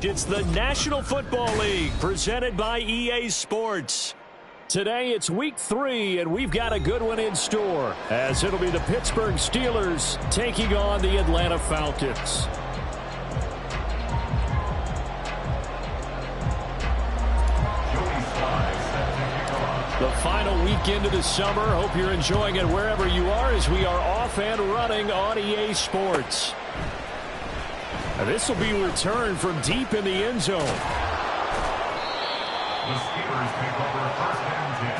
It's the National Football League presented by EA Sports. Today it's week 3, and we've got a good one in store, as it'll be the Pittsburgh Steelers taking on the Atlanta Falcons. The final weekend of the summer. Hope you're enjoying it wherever you are, as we are off and running on EA Sports. This will be returned from deep in the end zone. The Steelers take over first and 10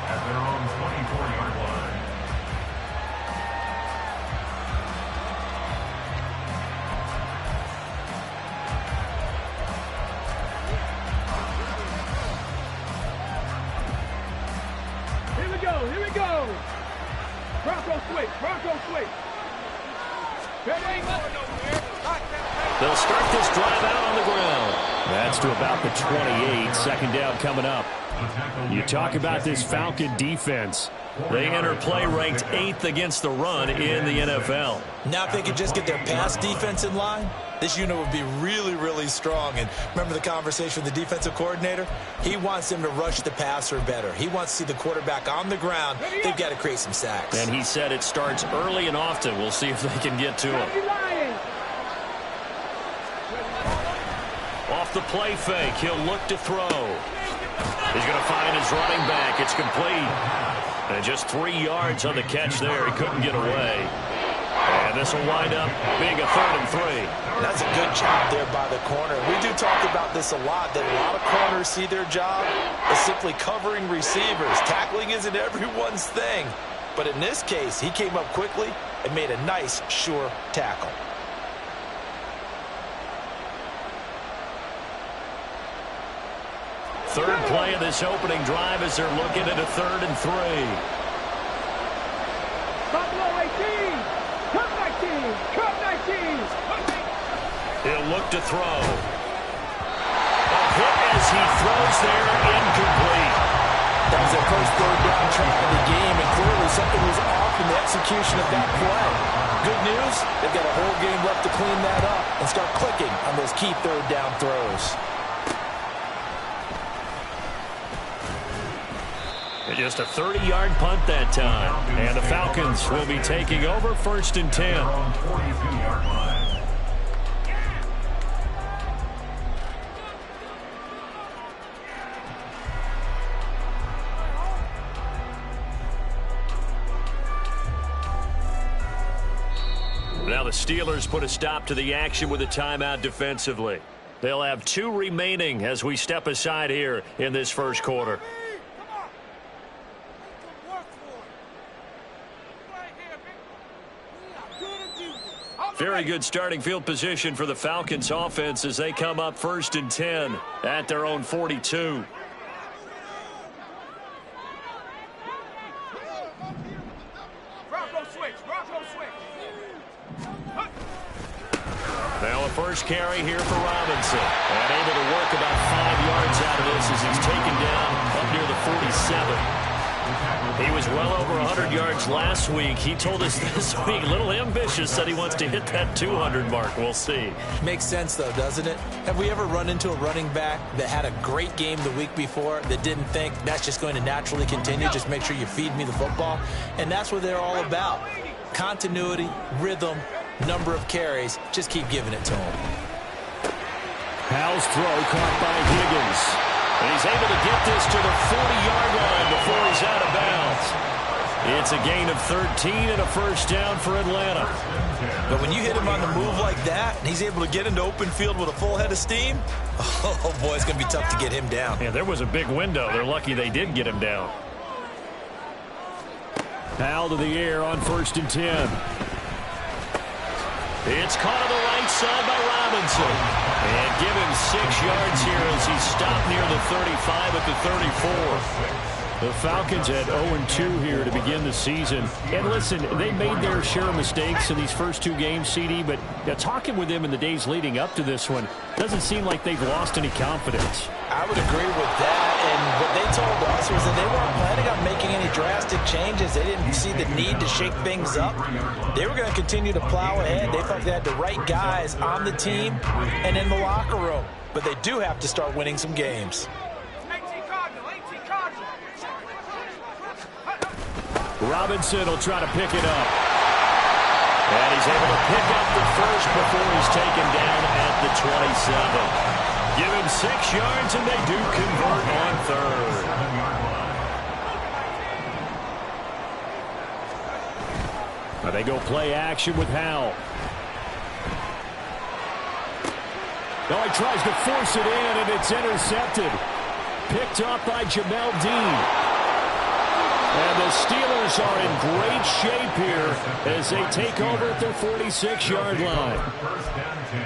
at their own 24-yard line. Here we go. Bronco switch. They'll start this drive out on the ground. That's to about the 28. Second down coming up. You talk about this Falcon defense. They enter play ranked 8th against the run in the NFL. Now if they could just get their pass defense in line, this unit would be really, really strong. And remember the conversation with the defensive coordinator? He wants them to rush the passer better. He wants to see the quarterback on the ground. They've got to create some sacks. And he said it starts early and often. We'll see if they can get to him. Off the play fake, he'll look to throw. He's going to find his running back. It's complete. And just 3 yards on the catch there. He couldn't get away. And this will wind up being a 3rd and 3. That's a good job there by the corner. We do talk about this a lot, that a lot of corners see their job as simply covering receivers. Tackling isn't everyone's thing. But in this case, he came up quickly and made a nice, sure tackle. Third play of this opening drive as they're looking at a 3rd and 3. He'll look to throw. A hit as he throws there, incomplete. That was their first 3rd down try of the game, and clearly something was off in the execution of that play. Good news, they've got a whole game left to clean that up and start clicking on those key 3rd down throws. Just a 30-yard punt that time. And the Falcons will be taking over 1st and 10. Now the Steelers put a stop to the action with a timeout defensively. They'll have 2 remaining as we step aside here in this first quarter. Very good starting field position for the Falcons offense as they come up 1st and 10 at their own 42. Bronco switch. Now a first carry here for Robinson. And able to work about 5 yards out of this as he's taken down up near the 47. He was well over 100 yards last week. He told us this week, a little ambitious, said he wants to hit that 200 mark. We'll see. Makes sense, though, doesn't it? Have we ever run into a running back that had a great game the week before that didn't think that's just going to naturally continue? Just make sure you feed me the football. And that's what they're all about. Continuity, rhythm, number of carries. Just keep giving it to him. Powell's throw caught by Higgins. And he's able to get this to the 40-yard line before he's out of bounds. It's a gain of 13 and a first down for Atlanta. But when you hit him on the move like that, and he's able to get into open field with a full head of steam, oh boy, it's going to be tough to get him down. Yeah, there was a big window. They're lucky they did get him down. Powell to the air on 1st and 10. It's caught on the right side by Robinson. And give him 6 yards here as he's stopped near the 35 at the 34. The Falcons had 0-2 here to begin the season. And listen, they made their share of mistakes in these first two games, CD, but talking with them in the days leading up to this one, doesn't seem like they've lost any confidence. I would agree with that, and what they told us was that they weren't planning on making any drastic changes. They didn't see the need to shake things up. They were going to continue to plow ahead. They felt they had the right guys on the team and in the locker room, but they do have to start winning some games. Robinson will try to pick it up. And he's able to pick up the first before he's taken down at the 27. Give him 6 yards, and they do convert on third. Now they go play action with Howell. Now he tries to force it in, and it's intercepted. Picked up by Jamel Dean. And the Steelers are in great shape here as they take over at their 46-yard line. First down 10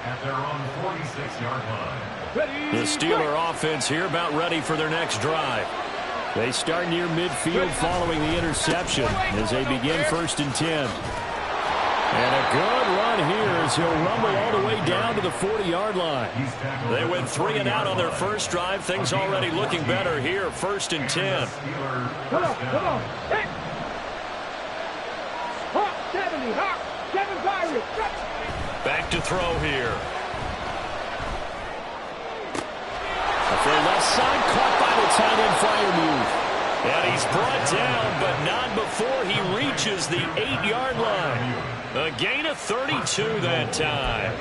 at their own 46-yard line. The Steeler offense here about ready for their next drive. They start near midfield following the interception as they begin 1st and 10. And a good run here as he'll rumble all the way down to the 40-yard line. They went 3 and out on their first drive. Things already looking better here. 1st and 10. Come on. Hey. Hawk 70. Hawk 7 Pirates. Back to throw here. For left side, caught by the tight end Freiermuth. And he's brought down, but not before he reaches the 8-yard line. A gain of 32 that time.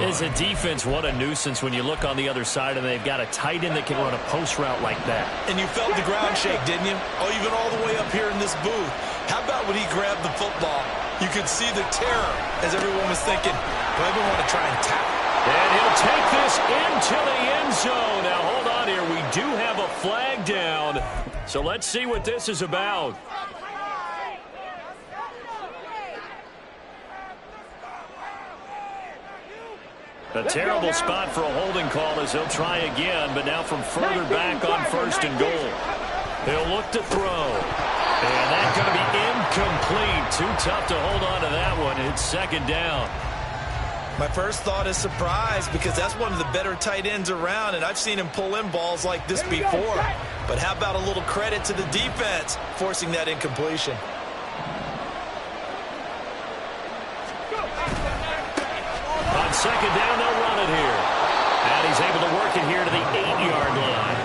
As a defense, what a nuisance when you look on the other side and they've got a tight end that can run a post route like that. And you felt the ground shake, didn't you? Oh, even all the way up here in this booth. How about when he grabbed the football? You could see the terror as everyone was thinking, well, I want to try and tackle. And he'll take this into the end zone. Now, hold on here. We do have a flag down. So let's see what this is about. A terrible spot for a holding call as he'll try again, but now from further back on 1st and goal. He'll look to throw. And that's going to be incomplete. Too tough to hold on to that one. It's 2nd down. My first thought is surprise because that's one of the better tight ends around, and I've seen him pull in balls like this before. But how about a little credit to the defense forcing that incompletion? On 2nd down, they'll run it here. And he's able to work it here to the 8-yard line.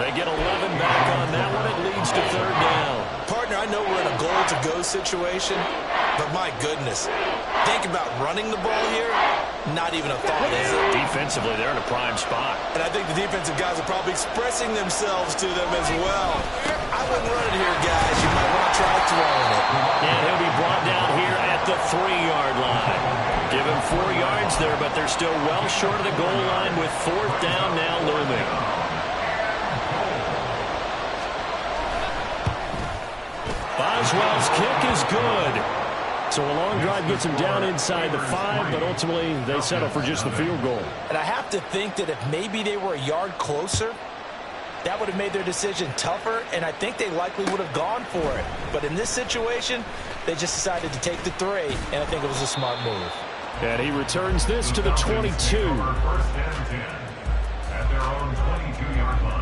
They get 11 back on that one. It leads to 3rd down. Partner, I know we're in a goal-to-go situation, but my goodness, think about running the ball here, not even a thought, is it? Defensively, they're in a prime spot. And I think the defensive guys are probably expressing themselves to them as well. I wouldn't run it here, guys. You might want to try throwing it. And he'll be brought down here at the 3-yard line. Give him 4 yards there, but they're still well short of the goal line with 4th down now looming. Boswell's kick is good. So a long drive gets him down inside the 5, but ultimately they settle for just the field goal. And I have to think that if maybe they were a yard closer, that would have made their decision tougher, and I think they likely would have gone for it. But in this situation, they just decided to take the 3, and I think it was a smart move. And he returns this to the 22. 1st and 10 at their own 22-yard line.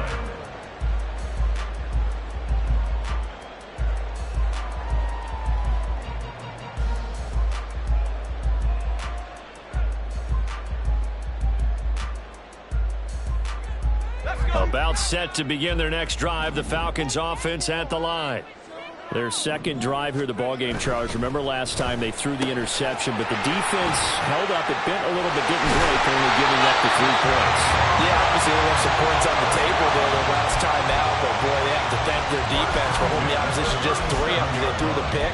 About set to begin their next drive, the Falcons offense at the line. Their 2nd drive here, the ballgame, Charles. Remember last time they threw the interception, but the defense held up. It bent a little bit, didn't break, only giving up the 3 points. Yeah, obviously they left some points on the table there the last time out, but boy, they have to thank their defense for holding the opposition just 3 after they threw the pick.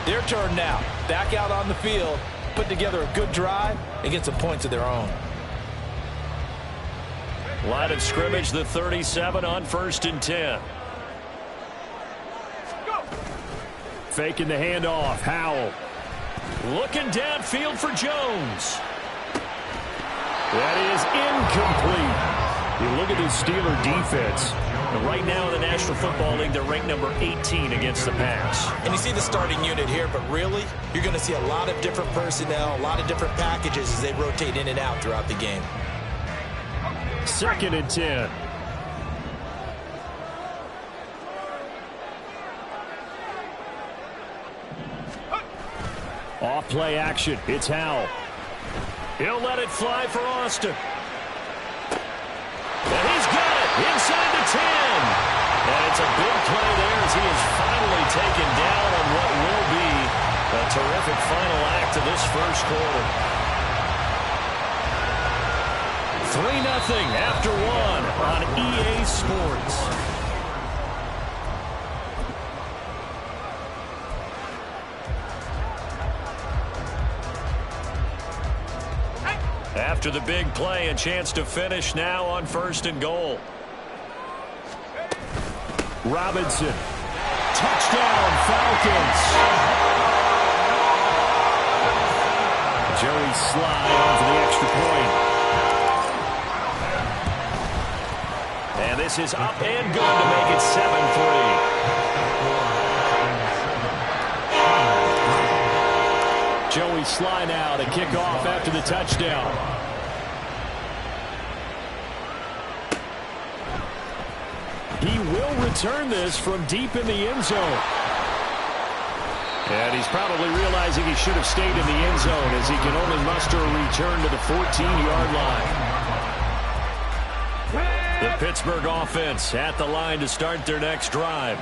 Their turn now. Back out on the field, put together a good drive, and get some points of their own. Line of scrimmage, the 37 on 1st and 10. Faking the handoff. Howell looking downfield for Jones. That is incomplete. You look at this Steeler defense. And right now in the National Football League, they're ranked number 18 against the pass. And you see the starting unit here, but really, you're going to see a lot of different personnel, a lot of different packages as they rotate in and out throughout the game. 2nd and 10. Off play action. It's Howell. He'll let it fly for Austin. And he's got it inside the 10. And it's a big play there as he is finally taken down on what will be a terrific final act of this first quarter. 3-0 after 1 on EA Sports. After the big play, a chance to finish now on 1st and goal. Robinson. Touchdown, Falcons. Joey Slye on for the extra point. And this is up and good to make it 7-3. Joey Slye now to kick off after the touchdown. He will return this from deep in the end zone. And he's probably realizing he should have stayed in the end zone as he can only muster a return to the 14-yard line. The Pittsburgh offense at the line to start their next drive.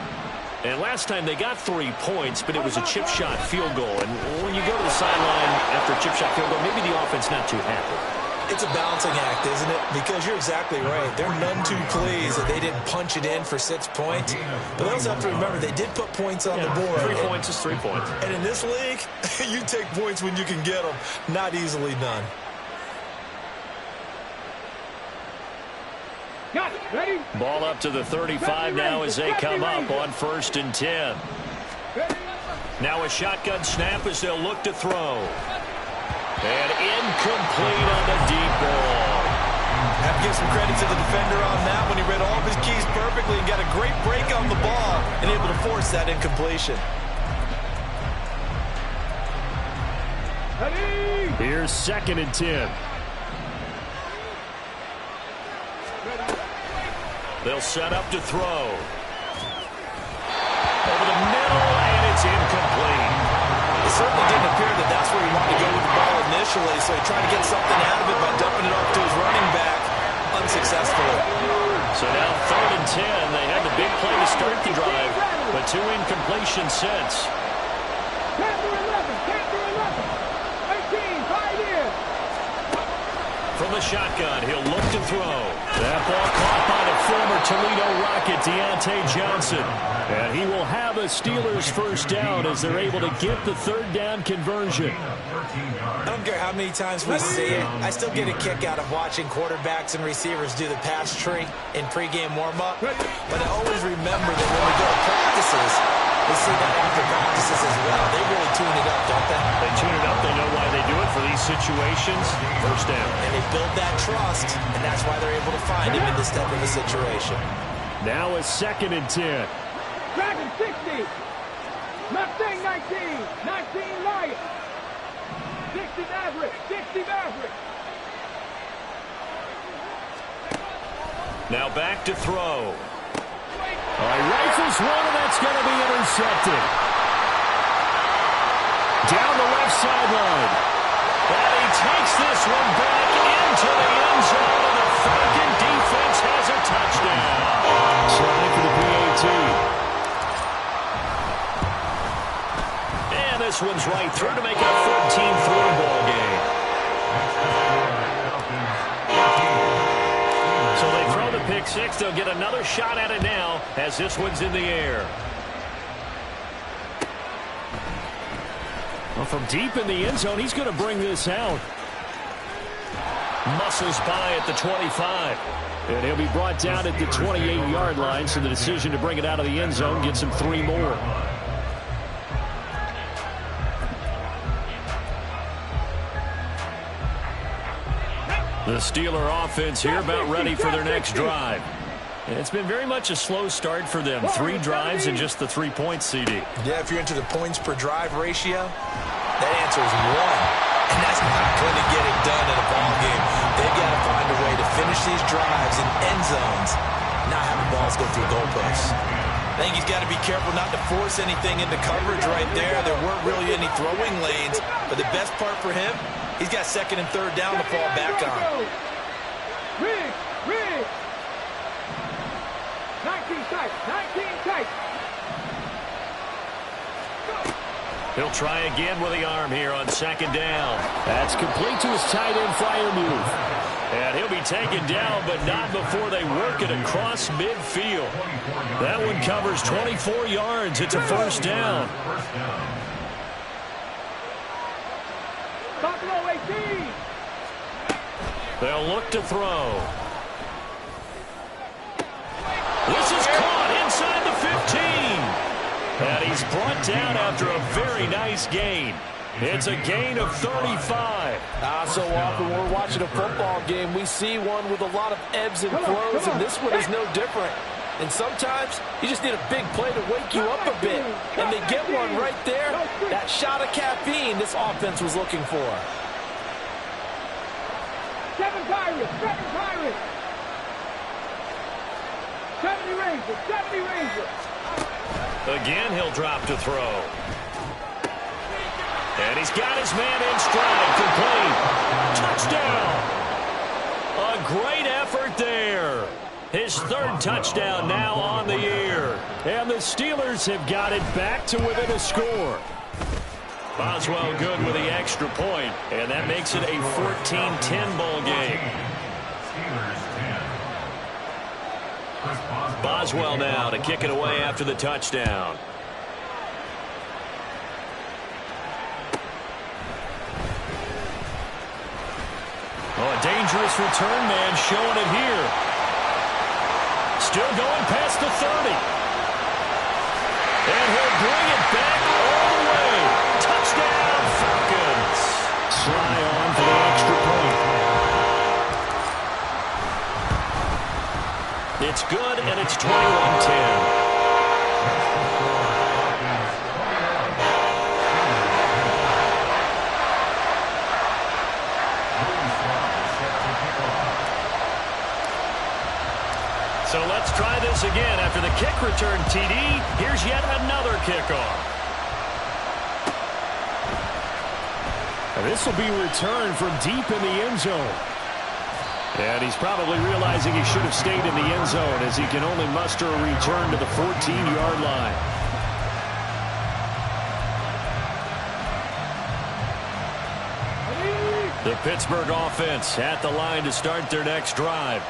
And last time they got 3 points, but it was a chip shot field goal. And when you go to the sideline after a chip shot field goal, maybe the offense not too happy. It's a balancing act, isn't it? Because you're exactly right. They're none too pleased that they didn't punch it in for 6 points. But they also have to remember they did put points on the board. 3 points is 3 points. And in this league, you take points when you can get them. Not easily done. Got it. Ready? Ball up to the 35 now as they come up on 1st and 10. Now a shotgun snap as they'll look to throw. And incomplete on the deep ball. Have to give some credit to the defender on that when he read all of his keys perfectly and got a great break on the ball and able to force that incompletion. Ready? Here's 2nd and 10. They'll set up to throw. Over the middle, and it's incomplete. It certainly didn't appear that that's where he wanted to go with the ball initially, so he tried to get something out of it by dumping it off to his running back unsuccessfully. So now 3rd and 10. They had the big play to start the drive, but 2 incompletions since. Can't do 11. Can't do 11. 18. 5 in. From the shotgun, he'll look to throw. That ball caught by the former Toledo Rocket, Deontay Johnson. And he will have a Steelers first down as they're able to get the 3rd down conversion. I don't care how many times we see it. I still get a kick out of watching quarterbacks and receivers do the pass tree in pregame warm-up. But I always remember that when we go to practices, we see that after practices as well. They really tune it up, don't they? They tune it up. They know why they do it for these situations. First down. And they build that trust, and that's why they're able to find him in this type of a situation. Now a 2nd and 10. Dragon 60. Mustang 19. 19 Lion. 60 Maverick. 60 Maverick. Now back to throw. All right, rifles one, and that's going to be intercepted. Down the left sideline. And he takes this one back into the end zone, and the Falcon defense has a touchdown. Try for the PAT. And this one's right through to make it a 14-3 ball game. So they throw the pick six. They'll get another shot at it now as this one's in the air. Well, from deep in the end zone, he's going to bring this out. Muscles by at the 25. And he'll be brought down at the 28-yard line, so the decision to bring it out of the end zone gets him 3 more. The Steeler offense here about ready for their next drive. And it's been very much a slow start for them. 3 drives and just the 3 points, CD. Yeah, if you're into the points per drive ratio, that answer is 1. And that's not going to get it done in a ball game. They've got to find a way to finish these drives in end zones, not having balls go through goalposts. I think he's got to be careful not to force anything into coverage right there. There weren't really any throwing lanes, but the best part for him, he's got 2nd and 3rd down to fall back on. Rig. 19 tight. He'll try again with the arm here on 2nd down. That's complete to his tight end flyer move. And he'll be taken down, but not before they work it across midfield. That one covers 24 yards. It's a 1st down. Buffalo 18. They'll look to throw. This is caught inside the 15. And he's brought down after a very nice gain. It's a gain of 35. So often when we're watching a football game, we see one with a lot of ebbs and flows, and this one is no different. And sometimes you just need a big play to wake you up a bit. And they get one right there. That shot of caffeine this offense was looking for. 7 Pirates. 70 Rangers. Again, he'll drop to throw. And he's got his man in stride. Complete. Touchdown. A great effort there. His 3rd touchdown now on the year. And the Steelers have got it back to within a score. Boswell good with the extra point, and that makes it a 14-10 ball game. Boswell now to kick it away after the touchdown. Oh, a dangerous return man showing it here. Still going past the 30. And he'll bring it back all the way. Touchdown, Falcons. Sly on for the extra point. It's good, and it's 21-10. So let's try this again. After the kick return TD, here's yet another kickoff. And this will be returned from deep in the end zone. And he's probably realizing he should have stayed in the end zone as he can only muster a return to the 14-yard line. The Pittsburgh offense at the line to start their next drive.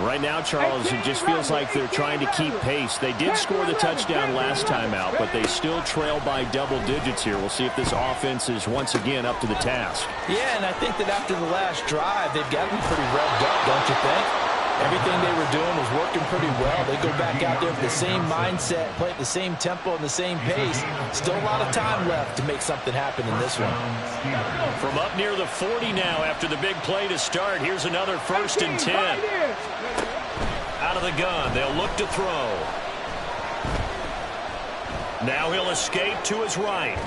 Right now, Charles, it just feels like they're trying to keep pace. They did score the touchdown last time out, but they still trail by double digits here. We'll see if this offense is once again up to the task. Yeah, and I think that after the last drive, they've got to be pretty revved up, don't you think? Everything they were doing was working pretty well. They go back out there with the same mindset, play at the same tempo and the same pace. Still a lot of time left to make something happen in this one. From up near the 40 now after the big play to start, here's another 1st and 10. Out of the gun, they'll look to throw. Now he'll escape to his right.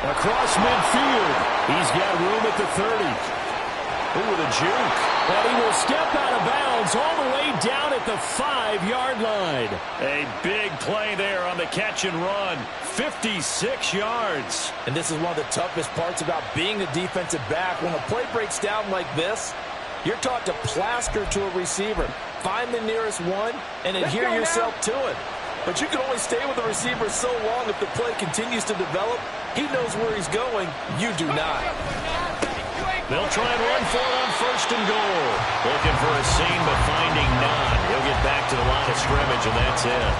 Across midfield. He's got room at the 30. Ooh, with a juke. And he will step out of bounds all the way down at the 5-yard line. A big play there on the catch and run. 56 yards. And this is one of the toughest parts about being a defensive back. When a play breaks down like this, you're taught to plaster to a receiver. Find the nearest one and adhere yourself to it. But you can only stay with the receiver so long if the play continues to develop. He knows where he's going. You do not. They'll try and run for it on 1st and goal. Looking for a seam, but finding none. He'll get back to the line of scrimmage, and that's it.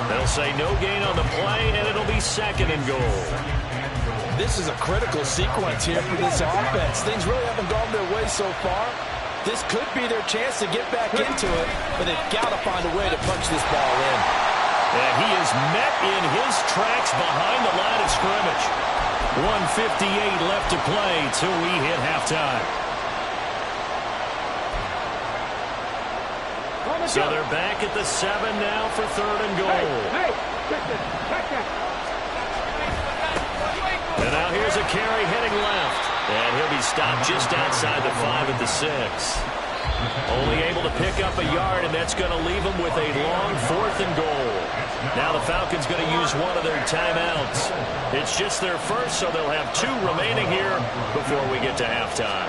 They'll say no gain on the play, and it'll be 2nd and goal. This is a critical sequence here for this offense. Things really haven't gone their way so far. This could be their chance to get back into it, but they've got to find a way to punch this ball in. And he is met in his tracks behind the line of scrimmage. 1:58 left to play till we hit halftime. So they're back at the 7 now for 3rd and goal. Hey, check that. And now here's a carry heading left. And he'll be stopped just outside the 5 at the 6. Only able to pick up a yard, and that's going to leave him with a long 4th and goal. Now the Falcons going to use one of their timeouts. It's just their first, so they'll have 2 remaining here before we get to halftime.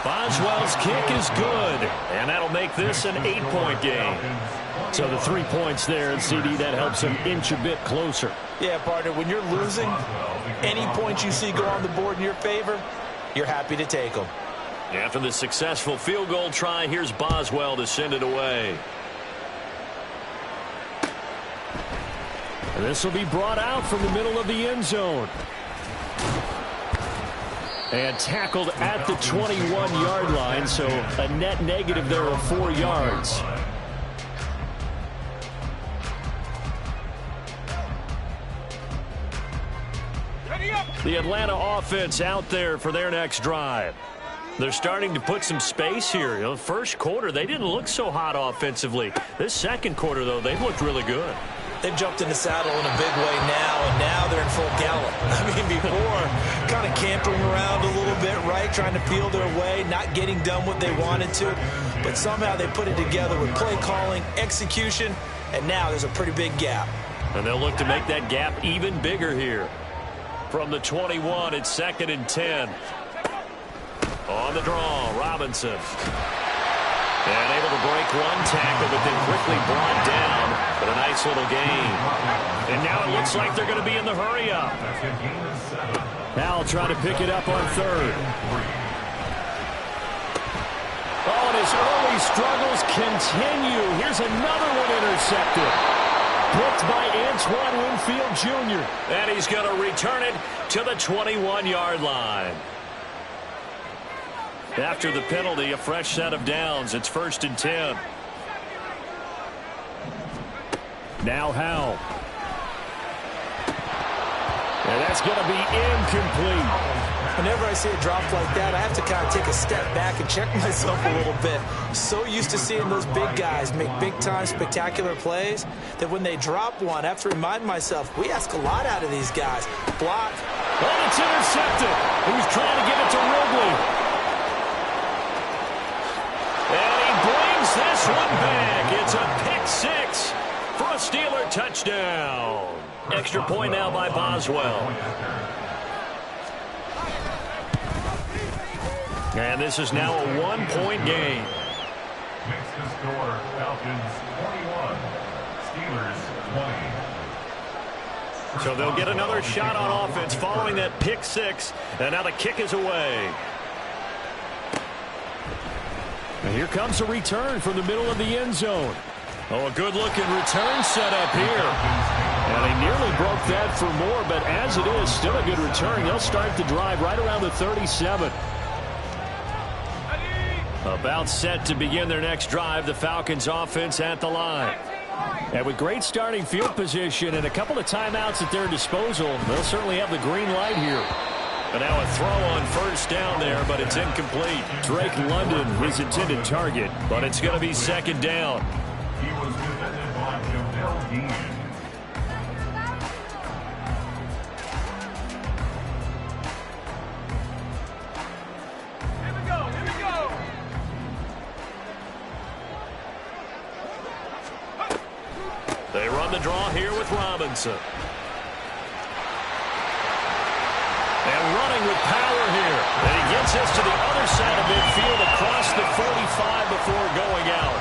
Boswell's kick is good, and that'll make this an 8-point game. So the 3 points there, and CD, that helps him inch a bit closer. Yeah, partner, when you're losing, any points you see go on the board in your favor, you're happy to take them. After the successful field goal try, here's Boswell to send it away. And this will be brought out from the middle of the end zone. And tackled at the 21-yard line, so a net negative there of 4 yards. The Atlanta offense out there for their next drive. They're starting to put some space here. You know, first quarter, they didn't look so hot offensively. This second quarter, though, they've looked really good. They've jumped in the saddle in a big way now, and now they're in full gallop. I mean, before, kind of cantering around a little bit, right, trying to feel their way, not getting done what they wanted to. But somehow they put it together with play calling, execution, and now there's a pretty big gap. And they'll look to make that gap even bigger here. From the 21, it's 2nd and 10. On the draw, Robinson. And able to break one tackle, but then quickly brought down. But a nice little gain. And now it looks like they're going to be in the hurry-up. Now trying to pick it up on 3rd. Oh, and his early struggles continue. Here's another one intercepted. Picked by Antoine Winfield Jr. And he's going to return it to the 21-yard line. After the penalty, a fresh set of downs. It's 1st and 10. Now Howell. And that's going to be incomplete. Whenever I see a drop like that, I have to kind of take a step back and check myself a little bit. So used to seeing those big guys make big-time spectacular plays that when they drop one, I have to remind myself, we ask a lot out of these guys. Block. Oh, it's intercepted. He was trying to give it to Wrigley. And he brings this one back. It's a pick-6 for a Steeler touchdown. Extra point now by Boswell. And this is now a 1-point game. Makes the score Falcons 21, Steelers 20. So they'll get another shot on offense following that pick-6. And now the kick is away. And here comes a return from the middle of the end zone. Oh, a good-looking return set up here. And they nearly broke that for more, but as it is, still a good return. They'll start the drive right around the 37. About set to begin their next drive, the Falcons offense at the line. And with great starting field position and a couple of timeouts at their disposal, they'll certainly have the green light here. And now a throw on 1st down there, but it's incomplete. Drake London, his intended target. But it's going to be 2nd down. He was defended by Jamel Dean. They run the draw here with Robinson. And running with power here. And he gets us to the other side of midfield across the 45 before going out.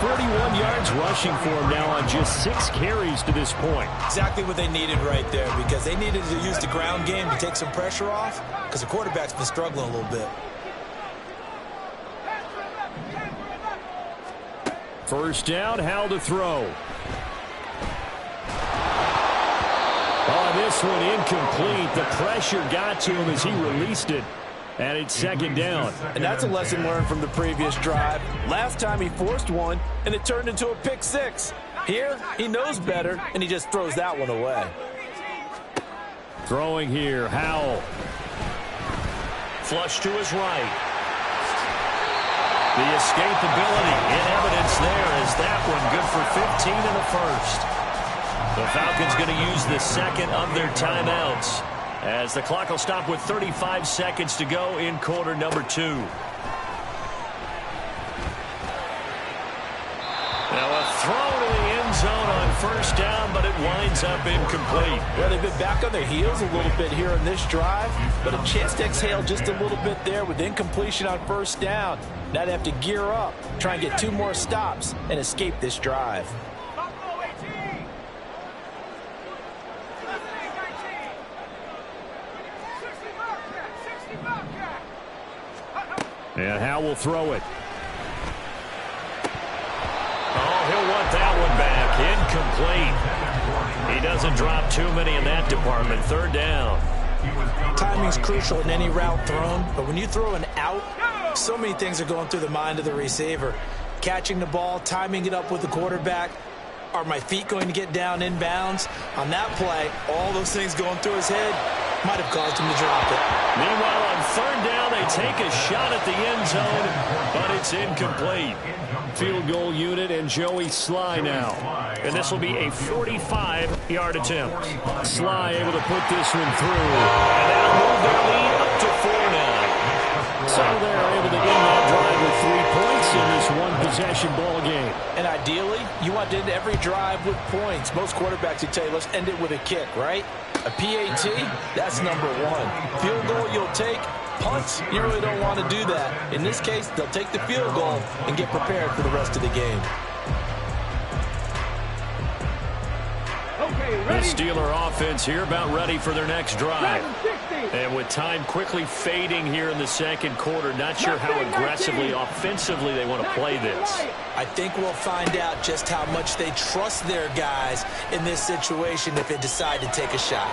31 yards rushing for him now on just 6 carries to this point. Exactly what they needed right there, because they needed to use the ground game to take some pressure off, because the quarterback's been struggling a little bit. 1st down, Howell to throw. Oh, this one incomplete. The pressure got to him as he released it. And it's 2nd down. And that's a lesson learned from the previous drive. Last time he forced one, and it turned into a pick-6. Here, he knows better, and he just throws that one away. Throwing here, Howell. Flush to his right. The escapability in evidence there as that one good for 15 in the first. The Falcons going to use the second of their timeouts as the clock will stop with 35 seconds to go in quarter number 2. Now a throw to the end zone on first down, but it winds up incomplete. Well, they've been back on their heels a little bit here in this drive, but a chance to exhale just a little bit there with incompletion on first down. Now they have to gear up, try and get 2 more stops, and escape this drive. And Howe will throw it. Oh, he'll want that one back. Incomplete. He doesn't drop too many in that department. Third down. Timing's crucial in any route thrown, but when you throw an out, so many things are going through the mind of the receiver. Catching the ball, timing it up with the quarterback. Are my feet going to get down inbounds? On that play, all those things going through his head might have caused him to drop it. Meanwhile, on third down, they take a shot at the end zone, but it's incomplete. Field goal unit and Joey Sly now. And this will be a 45-yard attempt. Sly able to put this one through. And that'll move their lead up to 4 now. So they're able to end that drive with 3 points in this one-possession ball game. And ideally, you want to end every drive with points. Most quarterbacks would tell you, let's end it with a kick, right? A PAT, that's number 1. Field goal you'll take. Punts, you really don't want to do that. In this case, they'll take the field goal and get prepared for the rest of the game. The Steeler offense here about ready for their next drive. And with time quickly fading here in the second quarter, not sure how aggressively, offensively they want to play this. I think we'll find out just how much they trust their guys in this situation if they decide to take a shot.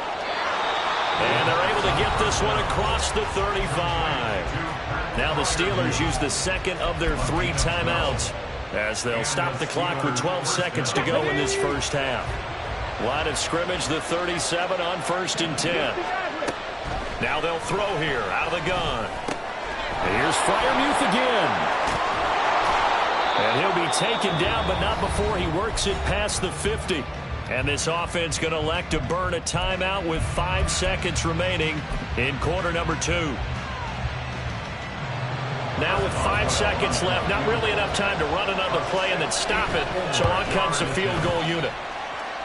And they're able to get this one across the 35. Now the Steelers use the second of their 3 timeouts as they'll stop the clock with 12 seconds to go in this first half. Line of scrimmage, the 37 on 1st and 10. Now they'll throw here out of the gun. And here's Freiermuth again. And he'll be taken down, but not before he works it past the 50. And this offense going to elect to burn a timeout with 5 seconds remaining in quarter number 2. Now with 5 seconds left, not really enough time to run another play and then stop it. So on comes the field goal unit.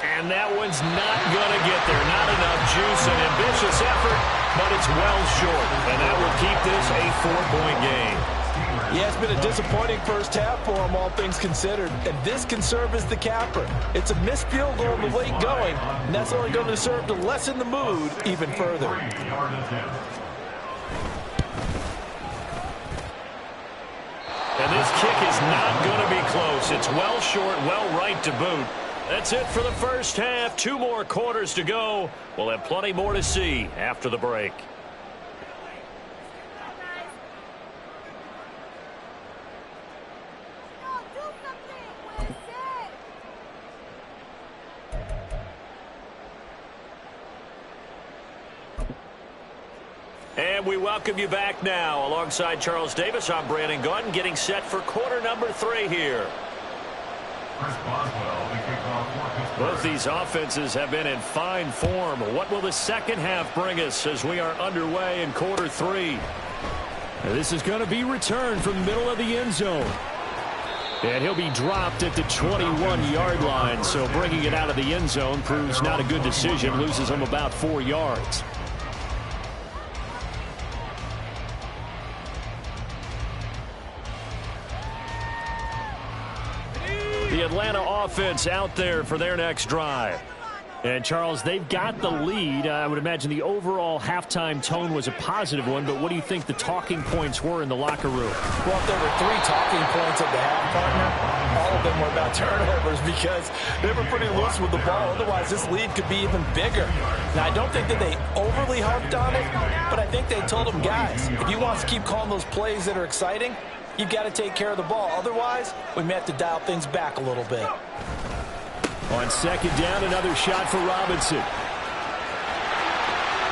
And that one's not going to get there. Not enough juice, an ambitious effort, but it's well short. And that will keep this a 4-point game. Yeah, it's been a disappointing first half for them, all things considered. And this can serve as the capper. It's a missed field goal in the late going, and that's only going to serve to lessen the mood even further. And this kick is not going to be close. It's well short, well right to boot. That's it for the first half. 2 more quarters to go. We'll have plenty more to see after the break. And we welcome you back now. Alongside Charles Davis, I'm Brandon Gordon, getting set for quarter number 3 here. Both these offenses have been in fine form. What will the second half bring us as we are underway in quarter 3? This is going to be returned from the middle of the end zone. And he'll be dropped at the 21-yard line. So bringing it out of the end zone proves not a good decision. Loses him about 4 yards. The Atlanta offense out there for their next drive. And, Charles, they've got the lead. I would imagine the overall halftime tone was a positive one, but what do you think the talking points were in the locker room? Well, if there were 3 talking points at the half, partner, all of them were about turnovers because they were pretty loose with the ball. Otherwise, this lead could be even bigger. Now, I don't think that they overly harped on it, but I think they told them, guys, if you want to keep calling those plays that are exciting, you've got to take care of the ball. Otherwise, we may have to dial things back a little bit. On second down, another shot for Robinson.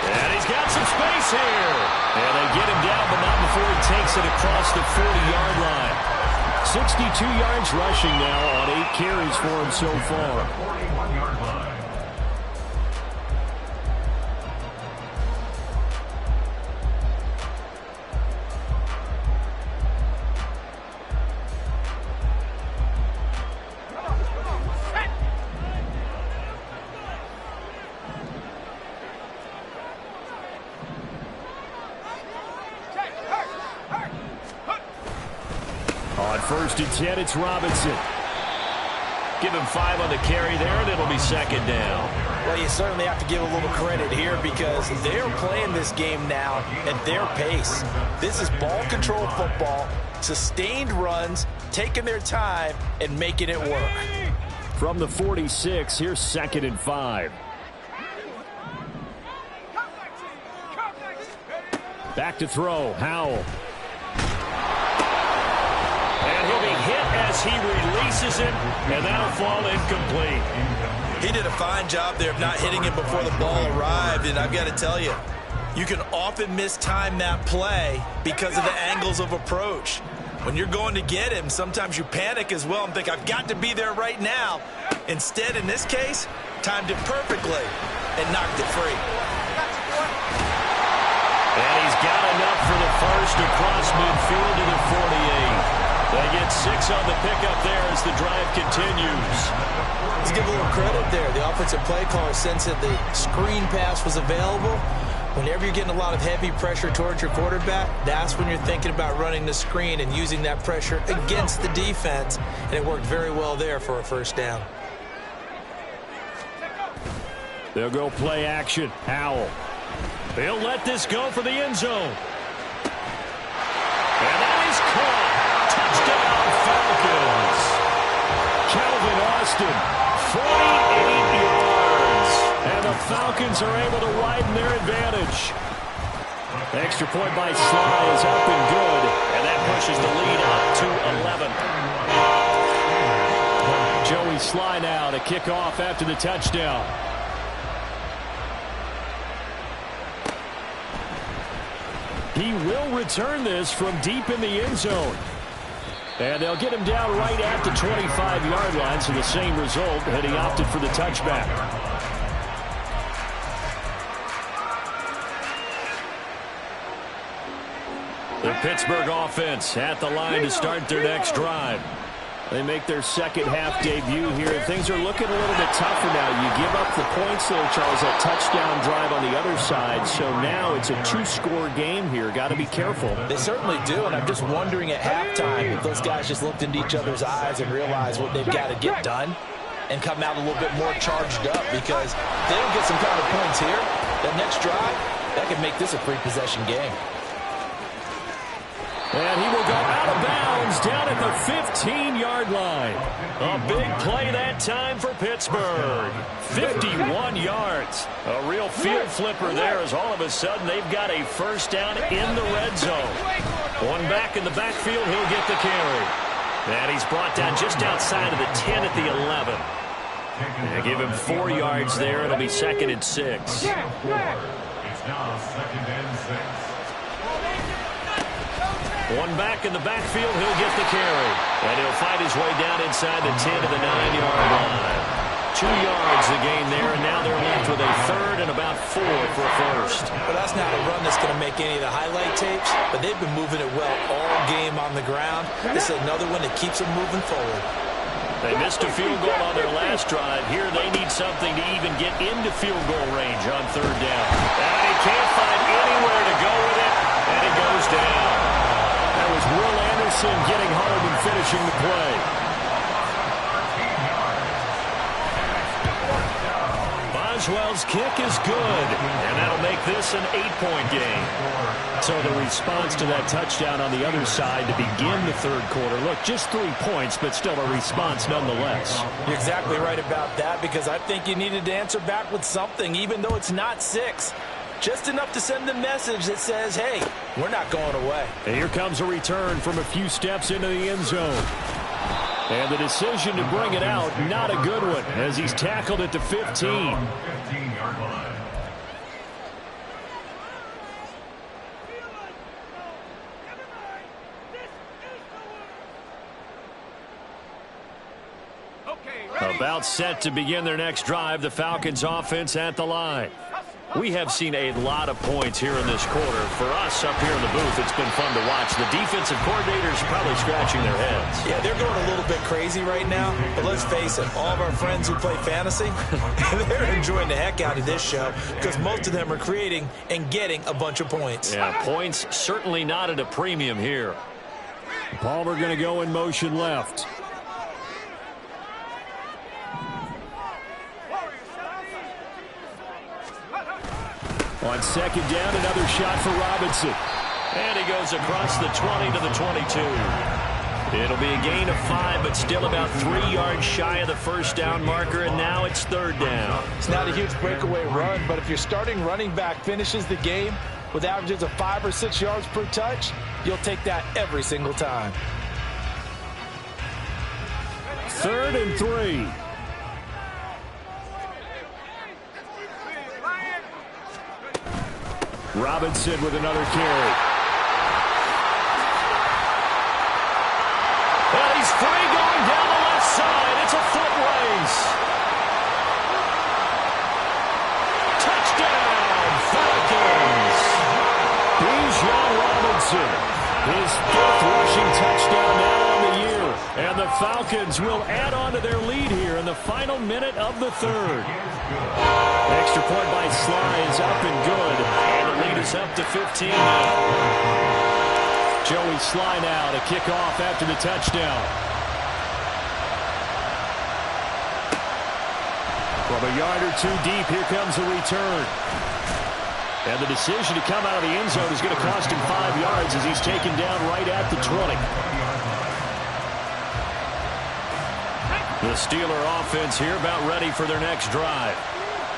And he's got some space here. And they get him down, but not before he takes it across the 40-yard line. 62 yards rushing now on 8 carries for him so far. 41-yard line. On 1st and 10, it's Robinson. Give him 5 on the carry there, and it'll be 2nd down. Well, you certainly have to give a little credit here because they're playing this game now at their pace. This is ball control football, sustained runs, taking their time, and making it work. From the 46, here's 2nd and 5. Back to throw, Howell. And he'll be hit as he releases it, and that'll fall incomplete. He did a fine job there of not hitting it before the ball arrived, and I've got to tell you, you can often mistime that play because of the angles of approach. When you're going to get him, sometimes you panic as well and think, I've got to be there right now. Instead, in this case, timed it perfectly and knocked it free. And he's got enough for the first across midfield to the 48. They get 6 on the pickup there as the drive continues. Let's give a little credit there. The offensive play caller sensed that the screen pass was available. Whenever you're getting a lot of heavy pressure towards your quarterback, that's when you're thinking about running the screen and using that pressure against the defense. And it worked very well there for a 1st down. They'll go play action. Howell. They'll let this go for the end zone. And that is caught. Touchdown, Falcons. Calvin Austin, 48 yards. And the Falcons are able to widen their advantage. Extra point by Sly is up and good. And that pushes the lead up to 11. Joey Sly now to kick off after the touchdown. He will return this from deep in the end zone. And they'll get him down right at the 25-yard line, so the same result, and he opted for the touchback. The Pittsburgh offense at the line to start their next drive. They make their second half debut here, and things are looking a little bit tougher now. You give up the points there, Charles, that touchdown drive on the other side. So now it's a 2-score game here. Got to be careful. They certainly do, and I'm just wondering at halftime if those guys just looked into each other's eyes and realized what they've got to get done and come out a little bit more charged up, because if they don't get some kind of points here, that next drive, that could make this a free-possession game. And he will go out of bounds down at the 15-yard line. A big play that time for Pittsburgh. 51 yards. A real field flipper there, as all of a sudden they've got a 1st down in the red zone. One back in the backfield, he'll get the carry. And he's brought down just outside of the 10 at the 11. And give him 4 yards there. It'll be 2nd and 6. It's now 2nd and 6. One back in the backfield, he'll get the carry. And he'll fight his way down inside the 10 to the 9-yard line. 2 yards the gain there, and now they're left with a 3rd and about 4 for a 1st. Well, that's not a run that's going to make any of the highlight tapes, but they've been moving it well all game on the ground. This is another one that keeps them moving forward. They missed a field goal on their last drive. Here they need something to even get into field goal range on 3rd down. And he can't find anywhere to go with it, and it goes down. That was Will Anderson getting home and finishing the play. Boswell's kick is good, and that'll make this an 8-point game. So the response to that touchdown on the other side to begin the 3rd quarter. Look, just 3 points, but still a response nonetheless. You're exactly right about that, because I think you needed to answer back with something, even though it's not 6. Just enough to send a message that says, hey, we're not going away. And here comes a return from a few steps into the end zone. And the decision to bring it out, not a good one, as he's tackled at the 15. 15-yard line. About set to begin their next drive, the Falcons offense at the line. We have seen a lot of points here in this quarter. For us up here in the booth, it's been fun to watch. The defensive coordinators are probably scratching their heads. Yeah, they're going a little bit crazy right now. But let's face it, all of our friends who play fantasy, they're enjoying the heck out of this show because most of them are creating and getting a bunch of points. Yeah, points certainly not at a premium here. Palmer going to go in motion left. On second down, another shot for Robinson. And he goes across the 20 to the 22. It'll be a gain of 5, but still about 3 yards shy of the first down marker, and now it's third down. It's not a huge breakaway run, but if your starting running back finishes the game with averages of 5 or 6 yards per touch, you'll take that every single time. 3rd and 3. Robinson with another carry. And he's free going down the left side. It's a foot race. Touchdown, Falcons. Bijan Robinson, his 5th rushing touchdown now on the year. And the Falcons will add on to their lead here in the final minute of the 3rd. Extra point by Sly is up and good. And the lead is up to 15 now. Joey Sly now to kick off after the touchdown. From a yard or 2 deep, here comes the return. And the decision to come out of the end zone is going to cost him 5 yards as he's taken down right at the 20. The Steeler offense here about ready for their next drive.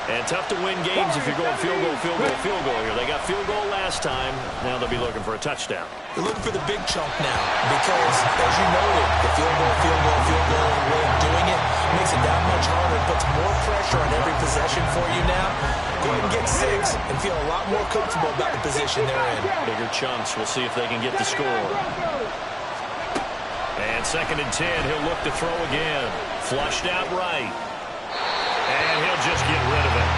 And tough to win games if you're going field goal here. They got field goal last time. Now they'll be looking for a touchdown. They're looking for the big chunk now because, as you noted, the field goal, and the way of doing it makes it that much harder. It puts more pressure on every possession for you now. Go ahead and get 6 and feel a lot more comfortable about the position they're in. Bigger chunks. We'll see if they can get the score. And 2nd and 10, he'll look to throw again. Flushed out right. And he'll just get rid of it.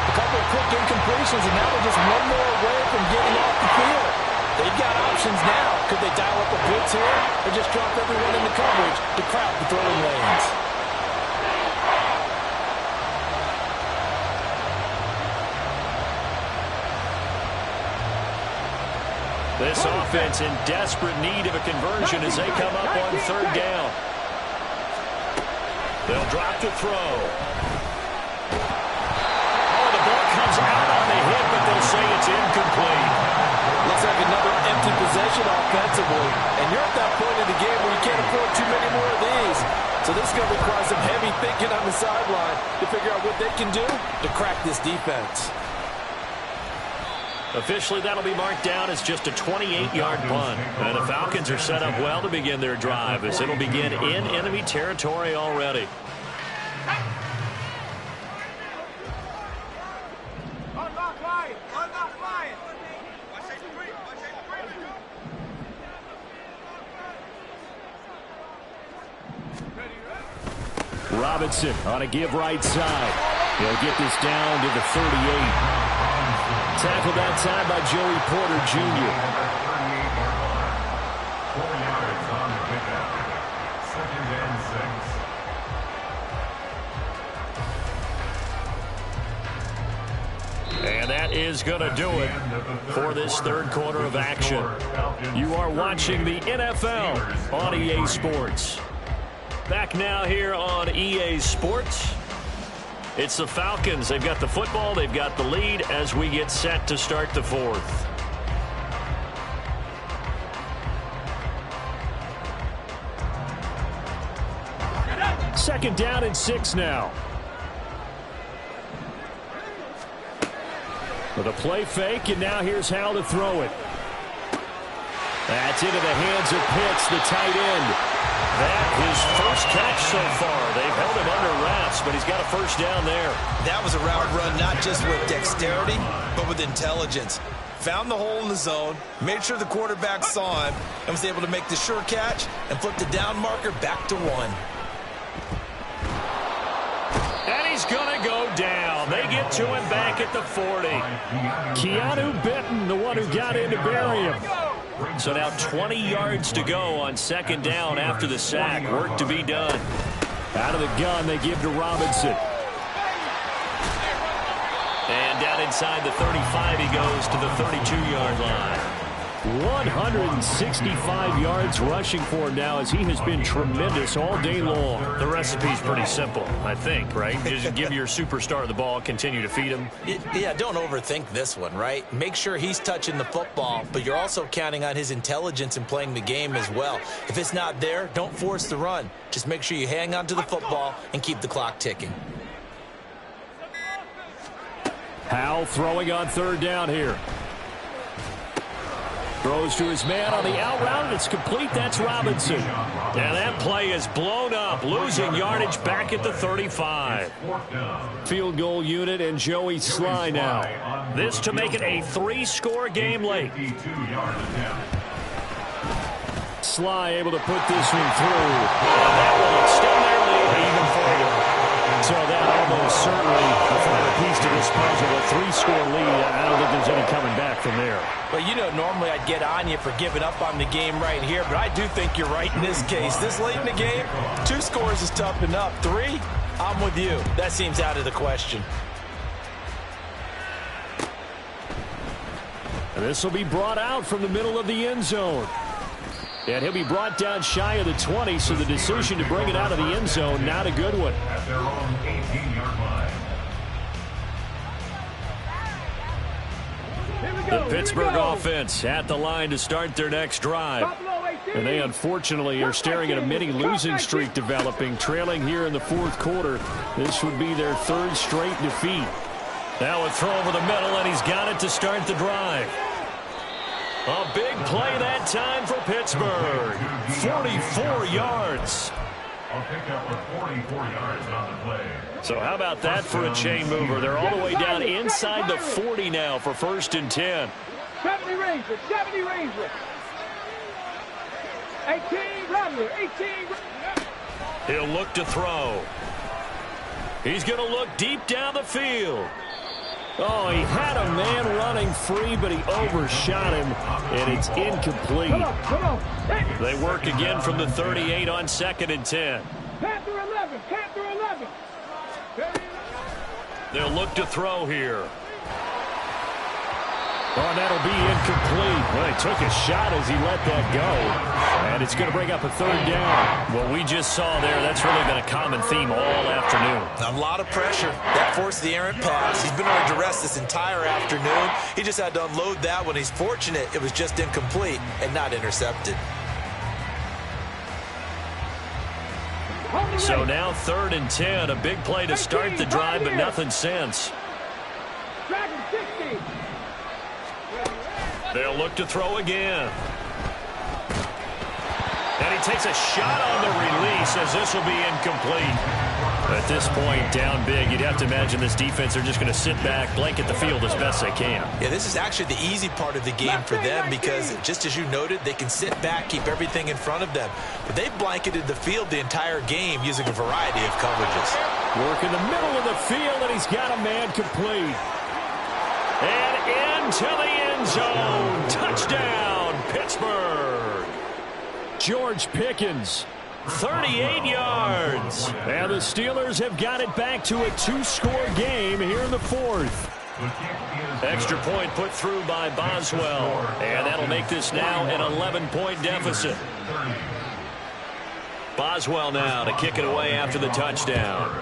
A couple of quick incompletions, and now they're just one more away from getting off the field. They've got options now. Could they dial up a blitz here or just drop everyone into coverage to crowd the throwing lanes? This offense in desperate need of a conversion as they come up on 3rd down. They'll drop to throw. Oh, the ball comes out on the hit, but they'll say it's incomplete. Looks like another empty possession offensively. And you're at that point in the game where you can't afford too many more of these. So this is going to require some heavy thinking on the sideline to figure out what they can do to crack this defense. Officially, that'll be marked down as just a 28-yard punt. And the Falcons are set up well to begin their drive as it'll begin in enemy territory already. Robinson on a give right side. He'll get this down to the 38. Tackled that time by Joey Porter Jr. 4 yards on the pickup. 2nd and 6. And that is going to do it for this 3rd quarter of action. You are watching the NFL on EA Sports. Back now here on EA Sports. It's the Falcons. They've got the football. They've got the lead as we get set to start the 4th. Second down and 6 now. With a play fake, and now here's how to throw it. That's into the hands of Pitts, the tight end. That his first catch so far. They've held him under wraps, but he's got a first down there. That was a route run not just with dexterity, but with intelligence. Found the hole in the zone, made sure the quarterback saw him, and was able to make the sure catch and flip the down marker back to 1. They get to him back at the 40. Keanu Benton, the one who got in to bury him. So now 20 yards to go on second down after the sack. Work to be done. Out of the gun, they give to Robinson. And down inside the 35, he goes to the 32-yard line. 165 yards rushing for him now as he has been tremendous all day long. The recipe's pretty simple, I think, right? Just give your superstar the ball, continue to feed him. Yeah, don't overthink this one, right? Make sure he's touching the football, but you're also counting on his intelligence in playing the game as well. If it's not there, don't force the run. Just make sure you hang on to the football and keep the clock ticking. Howell throwing on third down here. Throws to his man on the out route, and it's complete. That's Robinson. And that play is blown up, losing yardage back at the 35. Field goal unit and Joey Sly now. This to make it a 3-score game late. Sly able to put this one through. And that will extend their lead even further. So that almost certainly the final piece to this puzzle, a 3-score lead. I don't think there's any coming back from there. Well, you know, normally I'd get on you for giving up on the game right here, but I do think you're right in this case. This late in the game, 2 scores is tough enough. 3, I'm with you. That seems out of the question. And this will be brought out from the middle of the end zone. And he'll be brought down shy of the 20, so the decision to bring it out of the end zone, not a good one. At their own 18-yard line. The Pittsburgh offense at the line to start their next drive. And they unfortunately are staring at a mini losing streak developing, trailing here in the fourth quarter. This would be their 3rd straight defeat. Now a throw over the middle, and he's got it to start the drive. A big play that time for Pittsburgh. 44 yards. I'll pick up with 44 yards on the play. So how about that for a chain mover? They're all the way down inside the 40 now for 1st and 10. 70 Rangers, 70 Rangers. 18 Rangers, 18. He'll look to throw. He's going to look deep down the field. Oh, he had a man running free, but he overshot him, and it's incomplete. Come on. They work again from the 38 on 2nd and 10. Panther 11, Panther 11. They'll look to throw here. Oh, and that'll be incomplete. Well, he took a shot as he let that go. And it's going to bring up a 3rd down. What we just saw there, that's really been a common theme all afternoon. A lot of pressure. That forced the errant pass. He's been under duress this entire afternoon. He just had to unload that one. He's fortunate it was just incomplete and not intercepted. So now 3rd and 10. A big play to start the drive, but nothing since. Dragon 60. They'll look to throw again. And he takes a shot on the release as this will be incomplete. At this point, down big, you'd have to imagine this defense are just going to sit back, blanket the field as best they can. Yeah, this is actually the easy part of the game for them because, just as you noted, they can sit back, keep everything in front of them. But they've blanketed the field the entire game using a variety of coverages. Work in the middle of the field, and he's got a man complete. And into the end zone. Touchdown, Pittsburgh. George Pickens. 38 yards. And the Steelers have got it back to a 2-score game here in the 4th. Extra point put through by Boswell. And that'll make this now an 11-point deficit. Boswell now to kick it away after the touchdown.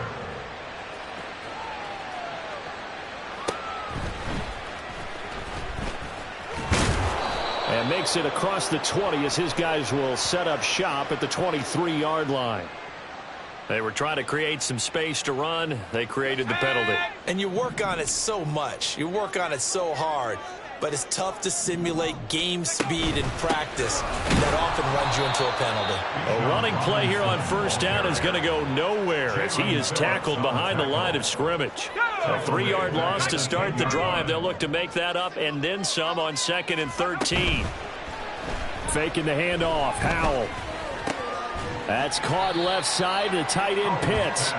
And makes it across the 20 as his guys will set up shop at the 23-yard line. They were trying to create some space to run. They created the penalty. And you work on it so much. You work on it so hard. But it's tough to simulate game speed in practice. That often runs you into a penalty. A running play here on 1st down is going to go nowhere as he is tackled behind the line of scrimmage. A 3-yard loss to start the drive. They'll look to make that up and then some on 2nd and 13. Faking the handoff. Howell. That's caught left side to tight end Pitts.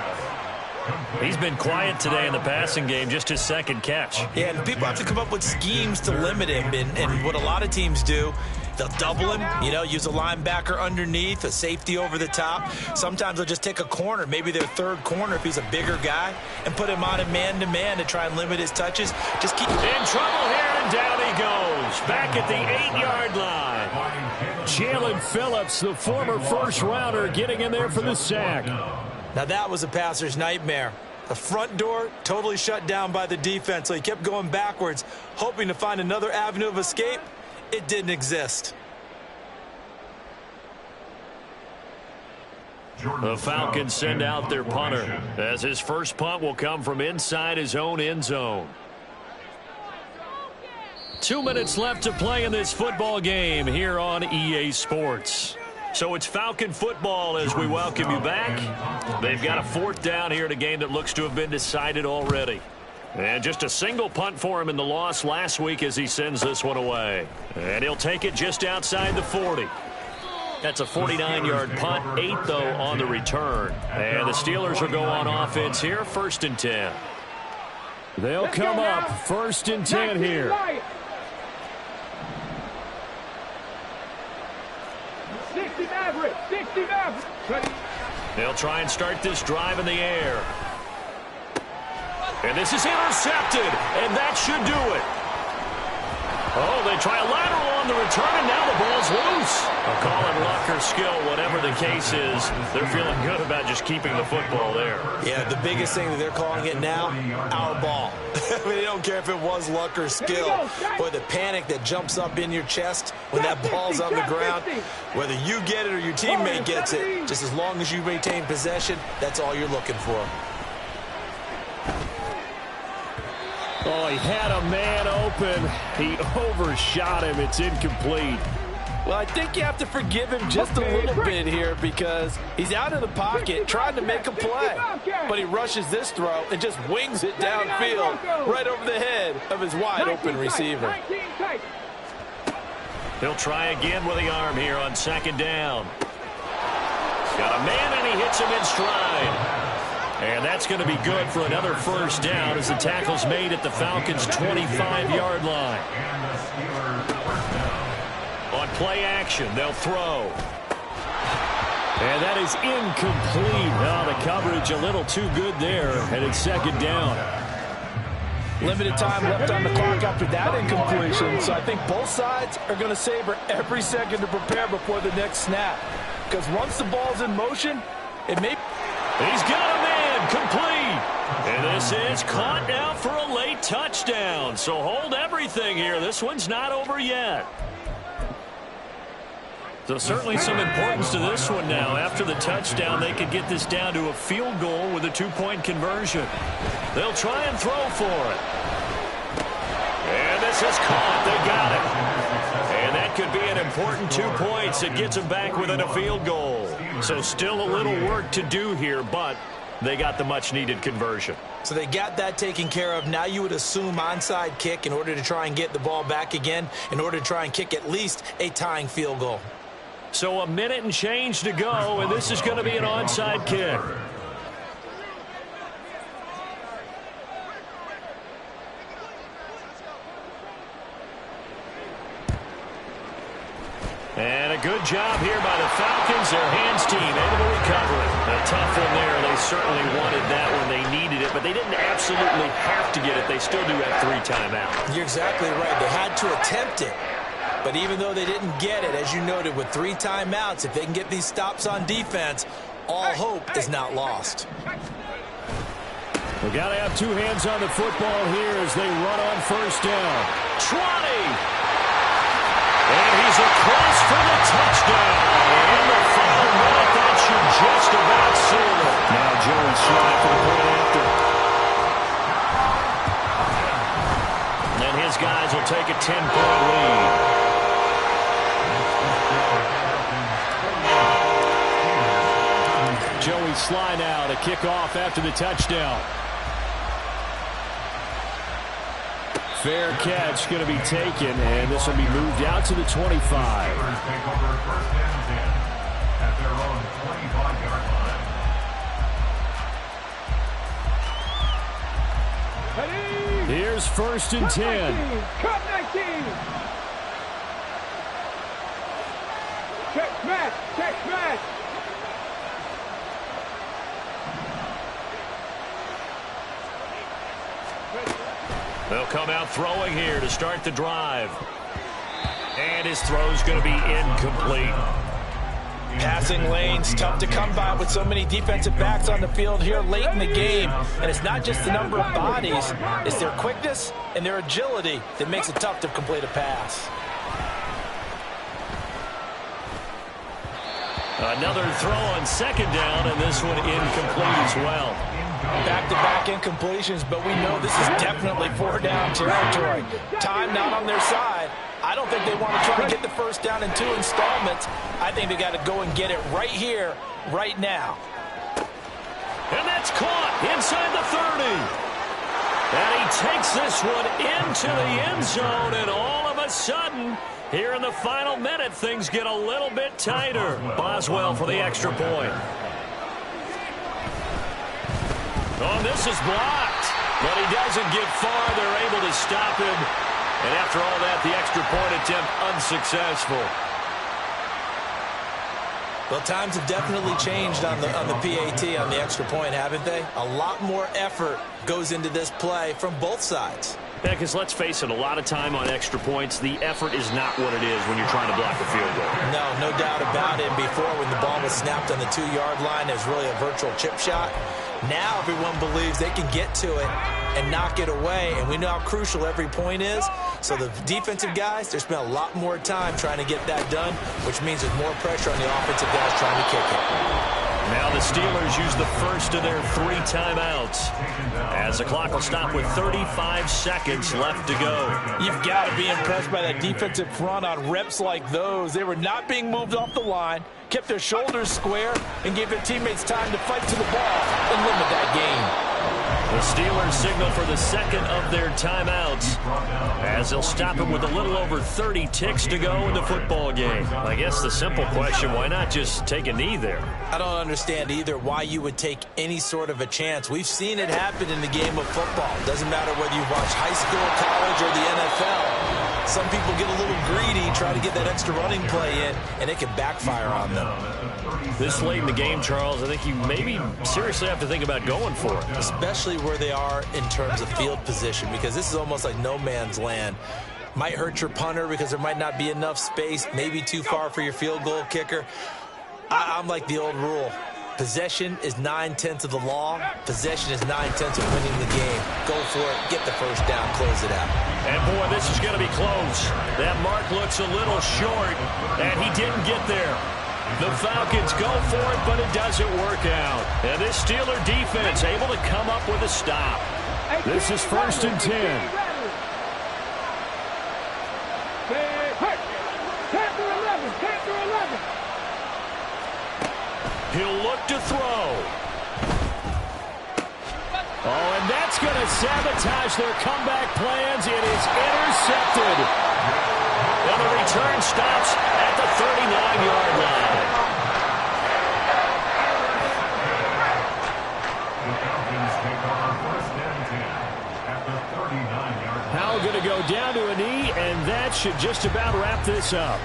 He's been quiet today in the passing game, just his second catch. Yeah, and people have to come up with schemes to limit him, and what a lot of teams do, they'll double him, use a linebacker underneath, a safety over the top. Sometimes they'll just take a corner, maybe their third corner if he's a bigger guy, and put him on a man-to-man to try and limit his touches. Just keep in trouble here, and down he goes, back at the 8-yard line. Jalen Phillips, the former first-rounder, getting in there for the sack. Now that was a passer's nightmare. The front door totally shut down by the defense, so he kept going backwards, hoping to find another avenue of escape. It didn't exist. The Falcons send out their punter, as his first punt will come from inside his own end zone. 2 minutes left to play in this football game here on EA Sports. So it's Falcon football as we welcome you back. They've got a 4th down here in a game that looks to have been decided already. And just a single punt for him in the loss last week as he sends this one away. And he'll take it just outside the 40. That's a 49-yard punt, 8 though on the return. And the Steelers will go on offense here, 1st and 10. They'll come up 1st and 10 here. 60 Maverick, 60 Maverick. They'll try and start this drive in the air. And this is intercepted, and that should do it. Oh, they try a lateral on the return, and now the ball's loose. I'll call it luck or skill, whatever the case is. They're feeling good about just keeping the football there. Yeah, the biggest thing that they're calling it now, our ball. I mean, they don't care if it was luck or skill. Boy, the panic that jumps up in your chest when that ball's on the ground, whether you get it or your teammate gets it, just as long as you maintain possession, that's all you're looking for. Oh, he had a man open. He overshot him. It's incomplete. Well, I think you have to forgive him just a little bit here because he's out of the pocket trying to make a play. But he rushes this throw and just wings it downfield right over the head of his wide-open receiver. He'll try again with the arm here on 2nd down. Got a man, and he hits him in stride. And that's going to be good for another 1st down as the tackle's made at the Falcons' 25-yard line. On play action, they'll throw. And that is incomplete. Oh, the coverage a little too good there, and it's 2nd down. Limited time left on the clock after that incompletion, so I think both sides are going to savor every second to prepare before the next snap. Because once the ball's in motion, it may... He's got a man, complete. And this is caught now for a late touchdown. So hold everything here. This one's not over yet. So certainly some importance to this one now. After the touchdown, they could get this down to a field goal with a 2-point conversion. They'll try and throw for it. And this is caught. They got it. And that could be an important 2 points. It gets them back within a field goal. So still a little work to do here, but they got the much-needed conversion. So they got that taken care of. Now you would assume onside kick in order to try and get the ball back again, in order to try and kick at least a tying field goal. So a minute and change to go, and this is going to be an onside kick. And a good job here by the Falcons. Their hands team able to recover it. A tough one there. They certainly wanted that when they needed it, but they didn't absolutely have to get it. They still do have 3 timeouts. You're exactly right. They had to attempt it. But even though they didn't get it, as you noted, with 3 timeouts, if they can get these stops on defense, all hope is not lost. We got to have 2 hands on the football here as they run on 1st down. 20. And he's across for the touchdown. In the final minute, that should just about seal it. Now Joey Sly for the point after. And his guys will take a 10-point lead. Joey Sly now to kick off after the touchdown. Fair catch going to be taken, and this will be moved out to the 25. Take over 1st and 10 at their own 25-yard line. Here's 1st and 10. Cut 19. Check smash. Check smash. They'll come out throwing here to start the drive. And his throw's going to be incomplete. Passing lanes, tough to come by with so many defensive backs on the field here late in the game. And it's not just the number of bodies, it's their quickness and their agility that makes it tough to complete a pass. Another throw on 2nd down, and this one incomplete as well. Back-to-back incompletions, but we know this is definitely 4-down territory. Time not on their side. I don't think they want to try and get the 1st down in 2 installments. I think they got to go and get it right here, right now. And that's caught inside the 30. And he takes this one into the end zone, and all of a sudden, here in the final minute, things get a little bit tighter. Boswell for the extra point. Oh, this is blocked, but he doesn't get far. They're able to stop him. And after all that, the extra point attempt unsuccessful. Well, times have definitely changed on the PAT, on the extra point, haven't they? A lot more effort goes into this play from both sides. Yeah, because let's face it, a lot of time on extra points, the effort is not what it is when you're trying to block a field goal. No doubt about it. Before, when the ball was snapped on the 2-yard line, it was really a virtual chip shot. Now everyone believes they can get to it and knock it away, and we know how crucial every point is. So the defensive guys, they spend a lot more time trying to get that done, which means there's more pressure on the offensive guys trying to kick it. Now the Steelers use the first of their 3 timeouts as the clock will stop with 35 seconds left to go. You've got to be impressed by that defensive front on reps like those. They were not being moved off the line, kept their shoulders square, and gave their teammates time to fight to the ball and limit that gain. The Steelers signal for the 2nd of their timeouts as they'll stop him with a little over 30 ticks to go in the football game. I guess the simple question, why not just take a knee there? I don't understand either why you would take any sort of a chance. We've seen it happen in the game of football. It doesn't matter whether you watch high school, college, or the NFL. Some people get a little greedy, try to get that extra running play in, and it can backfire on them. This late in the game, Charles, I think you maybe seriously have to think about going for it. Especially where they are in terms of field position, because this is almost like no man's land. Might hurt your punter because there might not be enough space, maybe too far for your field goal kicker. I'm like the old rule. Possession is 9/10 of the law. Possession is 9/10 of winning the game. Go for it. Get the 1st down. Close it out. And, boy, this is going to be close. That mark looks a little short, and he didn't get there. The Falcons go for it, but it doesn't work out. And this Steeler defense able to come up with a stop. This is 1st and 10. He'll look to throw. Oh, and that's going to sabotage their comeback plans. It is intercepted. And the return stops at the 39-yard line. The Falcons take over 1st and 10 at the 39-yard line. Powell going to go down to a knee, and that should just about wrap this up.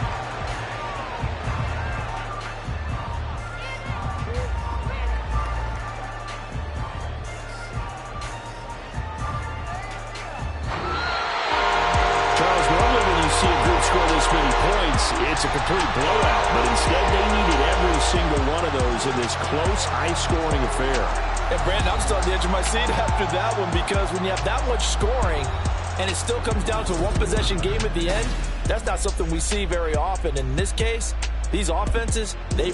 It's a complete blowout, but instead they needed every single one of those in this close, high-scoring affair. And, Brandon, I'm still on the edge of my seat after that one, because when you have that much scoring and it still comes down to one possession game at the end, that's not something we see very often. In this case, these offenses, they